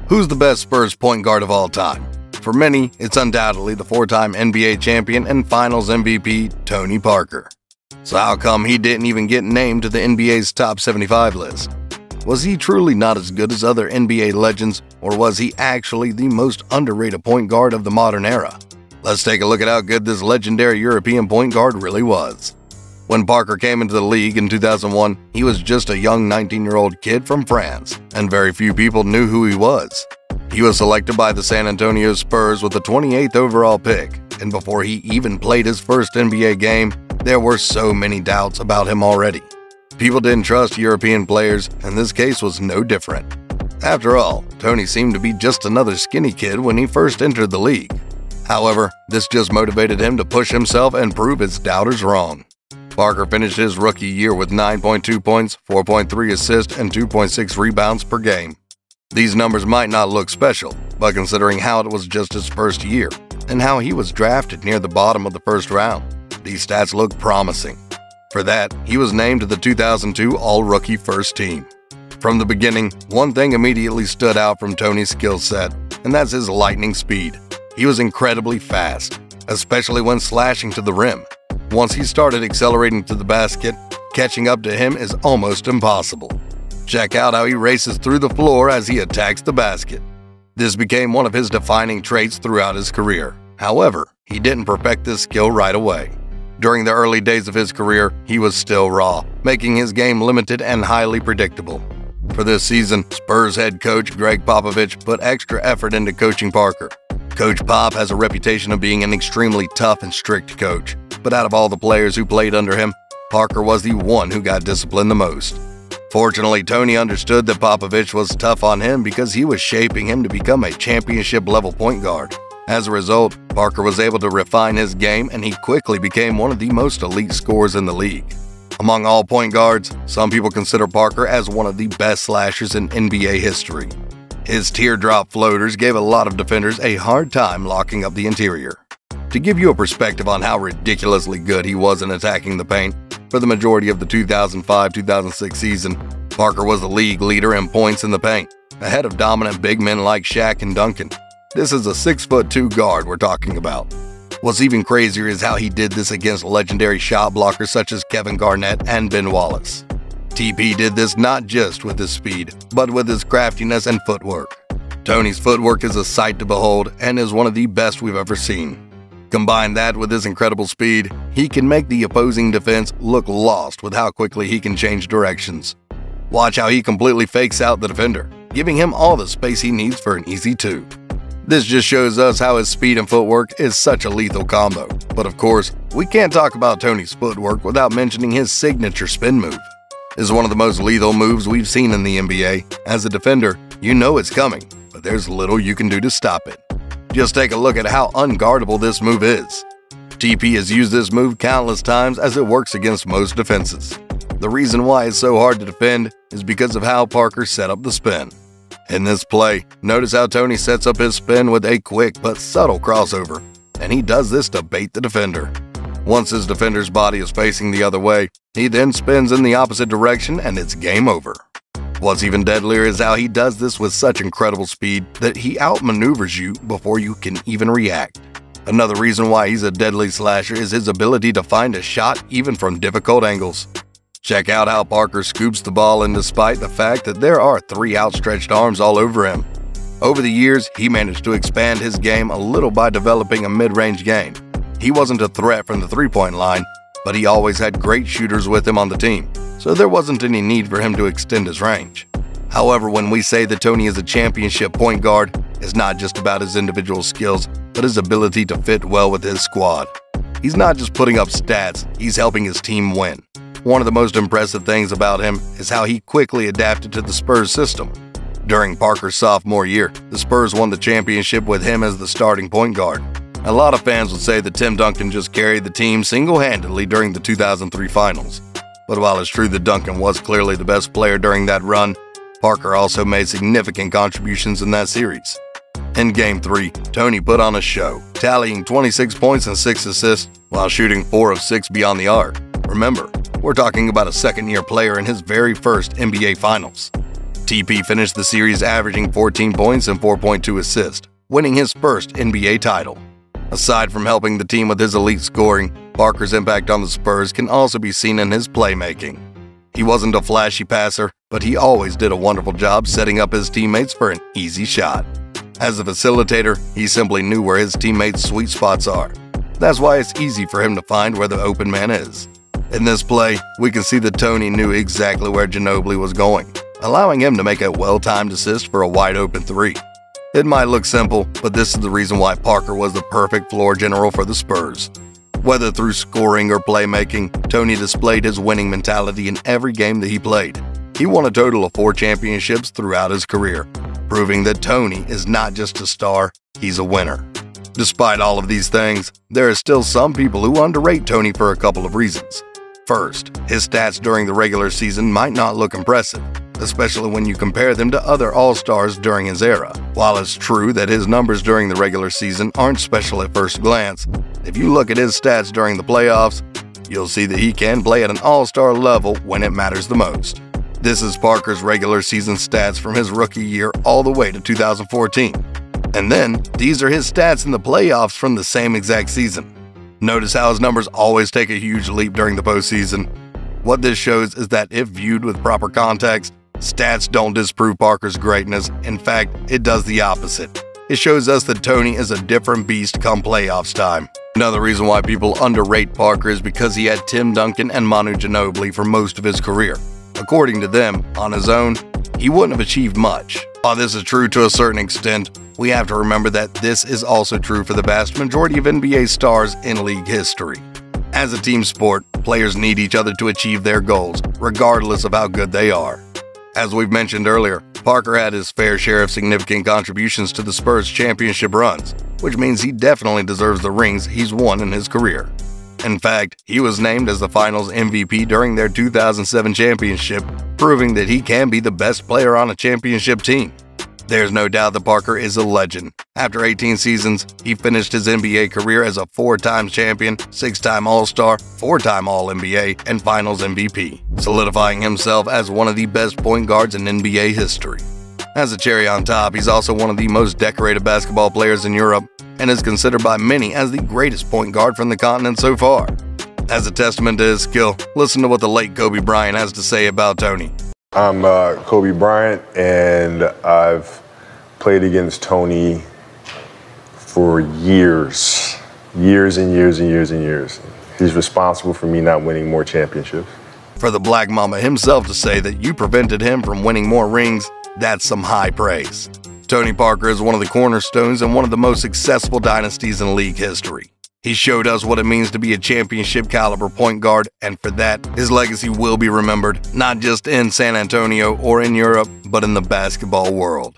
Who's the best Spurs point guard of all time? For many, it's undoubtedly the four-time NBA champion and Finals MVP, Tony Parker. So how come he didn't even get named to the NBA's top 75 list? Was he truly not as good as other NBA legends, or was he actually the most underrated point guard of the modern era? Let's take a look at how good this legendary European point guard really was. When Parker came into the league in 2001, he was just a young 19-year-old kid from France, and very few people knew who he was. He was selected by the San Antonio Spurs with the 28th overall pick, and before he even played his first NBA game, there were so many doubts about him already. People didn't trust European players, and this case was no different. After all, Tony seemed to be just another skinny kid when he first entered the league. However, this just motivated him to push himself and prove his doubters wrong. Parker finished his rookie year with 9.2 points, 4.3 assists, and 2.6 rebounds per game. These numbers might not look special, but considering how it was just his first year, and how he was drafted near the bottom of the first round, these stats look promising. For that, he was named to the 2002 All-Rookie First Team. From the beginning, one thing immediately stood out from Tony's skill set, and that's his lightning speed. He was incredibly fast, especially when slashing to the rim. Once he started accelerating to the basket, catching up to him is almost impossible. Check out how he races through the floor as he attacks the basket. This became one of his defining traits throughout his career. However, he didn't perfect this skill right away. During the early days of his career, he was still raw, making his game limited and highly predictable. For this season, Spurs head coach Greg Popovich put extra effort into coaching Parker. Coach Pop has a reputation of being an extremely tough and strict coach, but out of all the players who played under him, Parker was the one who got disciplined the most. Fortunately, Tony understood that Popovich was tough on him because he was shaping him to become a championship-level point guard. As a result, Parker was able to refine his game, and he quickly became one of the most elite scorers in the league. Among all point guards, some people consider Parker as one of the best slashers in NBA history. His teardrop floaters gave a lot of defenders a hard time locking up the interior. To give you a perspective on how ridiculously good he was in attacking the paint, for the majority of the 2005-2006 season, Parker was the league leader in points in the paint, ahead of dominant big men like Shaq and Duncan. This is a 6'2" guard we're talking about. What's even crazier is how he did this against legendary shot blockers such as Kevin Garnett and Ben Wallace. TP did this not just with his speed, but with his craftiness and footwork. Tony's footwork is a sight to behold and is one of the best we've ever seen. Combine that with his incredible speed, he can make the opposing defense look lost with how quickly he can change directions. Watch how he completely fakes out the defender, giving him all the space he needs for an easy two. This just shows us how his speed and footwork is such a lethal combo. But of course, we can't talk about Tony's footwork without mentioning his signature spin move. This is one of the most lethal moves we've seen in the NBA. As a defender, you know it's coming, but there's little you can do to stop it. Just take a look at how unguardable this move is. TP has used this move countless times as it works against most defenses. The reason why it's so hard to defend is because of how Parker set up the spin. In this play, notice how Tony sets up his spin with a quick but subtle crossover, and he does this to bait the defender. Once his defender's body is facing the other way, he then spins in the opposite direction and it's game over. What's even deadlier is how he does this with such incredible speed that he outmaneuvers you before you can even react. Another reason why he's a deadly slasher is his ability to find a shot even from difficult angles. Check out how Parker scoops the ball in despite the fact that there are 3 outstretched arms all over him. Over the years, he managed to expand his game a little by developing a mid-range game. He wasn't a threat from the three-point line, but he always had great shooters with him on the team, so there wasn't any need for him to extend his range. However, when we say that Tony is a championship point guard, it's not just about his individual skills, but his ability to fit well with his squad. He's not just putting up stats, he's helping his team win. One of the most impressive things about him is how he quickly adapted to the Spurs system. During Parker's sophomore year, the Spurs won the championship with him as the starting point guard. A lot of fans would say that Tim Duncan just carried the team single-handedly during the 2003 finals. But while it's true that Duncan was clearly the best player during that run, Parker also made significant contributions in that series. In Game 3, Tony put on a show, tallying 26 points and 6 assists while shooting 4 of 6 beyond the arc. Remember, we're talking about a second-year player in his very first NBA Finals. TP finished the series averaging 14 points and 4.2 assists, winning his first NBA title. Aside from helping the team with his elite scoring, Parker's impact on the Spurs can also be seen in his playmaking. He wasn't a flashy passer, but he always did a wonderful job setting up his teammates for an easy shot. As a facilitator, he simply knew where his teammates' sweet spots are. That's why it's easy for him to find where the open man is. In this play, we can see that Tony knew exactly where Ginobili was going, allowing him to make a well-timed assist for a wide-open three. It might look simple, but this is the reason why Parker was the perfect floor general for the Spurs. Whether through scoring or playmaking, Tony displayed his winning mentality in every game that he played. He won a total of 4 championships throughout his career, proving that Tony is not just a star, he's a winner. Despite all of these things, there are still some people who underrate Tony for a couple of reasons. First, his stats during the regular season might not look impressive, especially when you compare them to other All-Stars during his era. While it's true that his numbers during the regular season aren't special at first glance, if you look at his stats during the playoffs, you'll see that he can play at an All-Star level when it matters the most. This is Parker's regular season stats from his rookie year all the way to 2014. And then, these are his stats in the playoffs from the same exact season. Notice how his numbers always take a huge leap during the postseason. What this shows is that if viewed with proper context, stats don't disprove Parker's greatness. In fact, it does the opposite. It shows us that Tony is a different beast come playoffs time. Another reason why people underrate Parker is because he had Tim Duncan and Manu Ginobili for most of his career. According to them, on his own, he wouldn't have achieved much. While this is true to a certain extent, we have to remember that this is also true for the vast majority of NBA stars in league history. As a team sport, players need each other to achieve their goals, regardless of how good they are. As we've mentioned earlier, Parker had his fair share of significant contributions to the Spurs' championship runs, which means he definitely deserves the rings he's won in his career. In fact, he was named as the Finals MVP during their 2007 championship, proving that he can be the best player on a championship team. There's no doubt that Parker is a legend. After 18 seasons, he finished his NBA career as a 4-time champion, 6-time All-Star, 4-time All-NBA, and Finals MVP, solidifying himself as one of the best point guards in NBA history. As a cherry on top, he's also one of the most decorated basketball players in Europe and is considered by many as the greatest point guard from the continent so far. As a testament to his skill, listen to what the late Kobe Bryant has to say about Tony. I'm Kobe Bryant, and I've played against Tony for years and years and years and years. He's responsible for me not winning more championships. For the Black Mamba himself to say that you prevented him from winning more rings, that's some high praise. Tony Parker is one of the cornerstones and one of the most successful dynasties in league history. He showed us what it means to be a championship-caliber point guard, and for that, his legacy will be remembered, not just in San Antonio or in Europe, but in the basketball world.